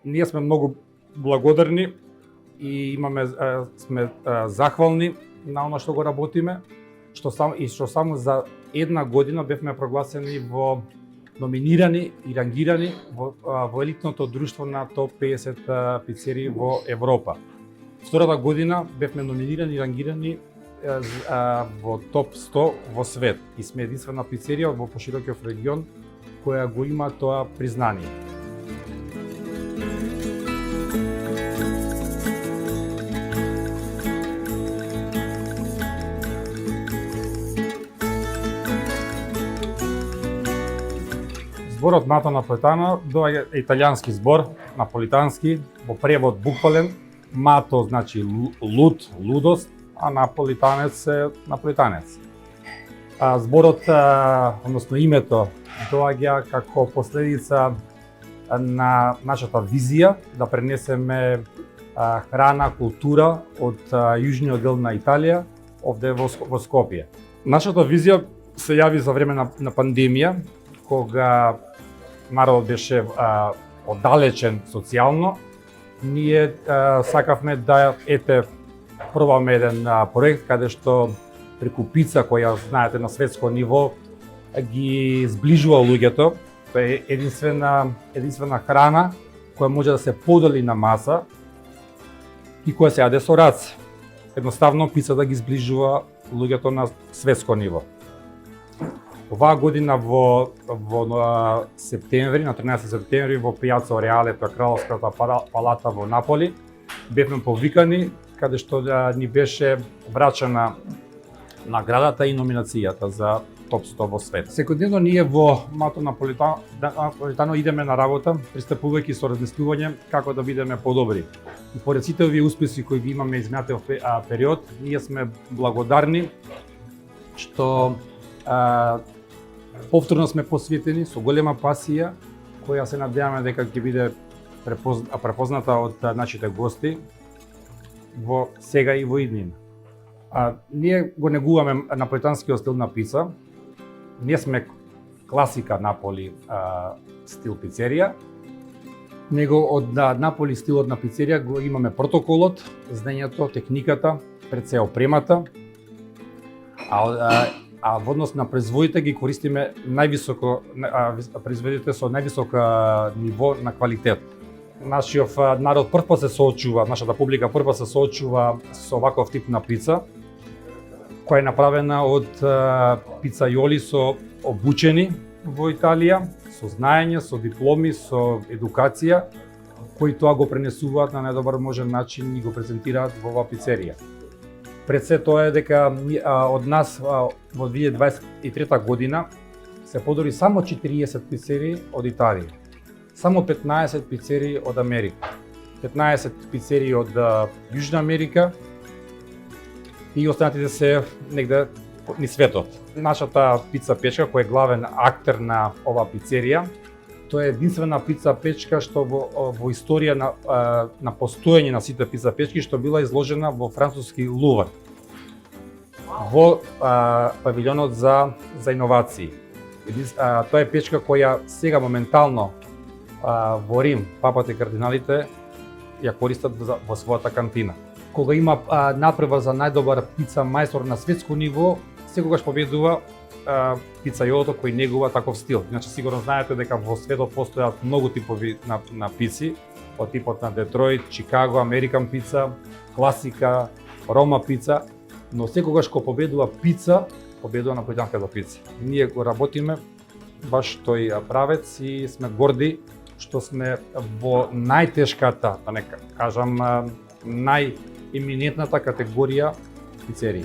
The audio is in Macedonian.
Ние сме многу благодарни и сме захвални на она што го работиме, што само за една година бевме прогласени номинирани и рангирани во елитното друштво на топ 50 пицерии во Европа. Втората година бевме номинирани и рангирани во топ 100 во свет и сме единствена пицерија во поширокиот регион која го има тоа признание. Зборот Мато Наполитано доаѓа италијански збор, наполитански, во превод буквален. Мато значи луд, лудост, а наполитанец е наполитанец. Зборот, односно името, доаѓа како последица на нашата визија да пренесеме храна, култура од јужниот дел на Италија овде во Скопје. Нашата визија се јави за време на пандемија, кога народот беше оддалечен социјално. Ние сакавме да пробаме еден проект каде што преку пица, која знаете на светско ниво ги зближува луѓето. Тоа е единствена храна која може да се подели на маса и која се јаде со раце. Едноставно пица да ги зближува луѓето на светско ниво. Оваа година во септември, на 13 септември во Пијацо Реале, тоа Кралската палата во Наполи, бевме повикани каде што ни беше врачана наградата и номинацијата за топ 100 во свет. Секојдневно ние во Мато Наполитано идеме на работа, пристапувајќи со размислување како да бидеме подобри. И поред сите овие успеси кои ги имаме изминатиот период, ние сме благодарни што повторно сме посветени со голема пасија, која се надеваме дека ќе биде препозната од нашите гости во сега и во иднина. Ние го негуваме наполитанскиот стил на пица. Ние сме класика Наполи стил пицерија, него од Наполи стилот на пицерија го имаме протоколот, знаењето, техниката, пред се опремата, а во однос на производите ги користиме производите со највисоко ниво на квалитет. Нашиот народ првпат се соочува, нашата публика првпат се соочува со ваков тип на пица, која е направена од пицајоли со обучени во Италија, со знаење, со дипломи, со едукација, кои тоа го пренесуваат на најдобар можен начин и го презентираат во оваа пицерија. Пред се тоа е дека од нас во 2023 година се подори само 40 пицерии од Италија, само 15 пицерии од Америка, 15 пицерии од Јужна Америка и останатите се негде низ светот. Нашата пица печка, која е главен актер на оваа пицерија, тоа е единствена пица печка што во историја на постоење на сите пица печки што била изложена во француски Лувр, во павилионот за иновации. Тоа е печка која сега моментално во Рим папата и кардиналите ја користат во својата кантина. Кога има надпревар за најдобар пица мајстор на светско ниво, секогаш победува пицајолото кој негува таков стил. Иначе сигурно знаете дека во светот постојат многу типови на пици, од типот на Детройт, Чикаго, Американ пица, класика, Рома пица, но секогаш кога победува пица, победува наполитанската пица. Ние го работиме баш тој правец и сме горди што сме во најтешката, да не кажам, најеминентната категорија пицерии.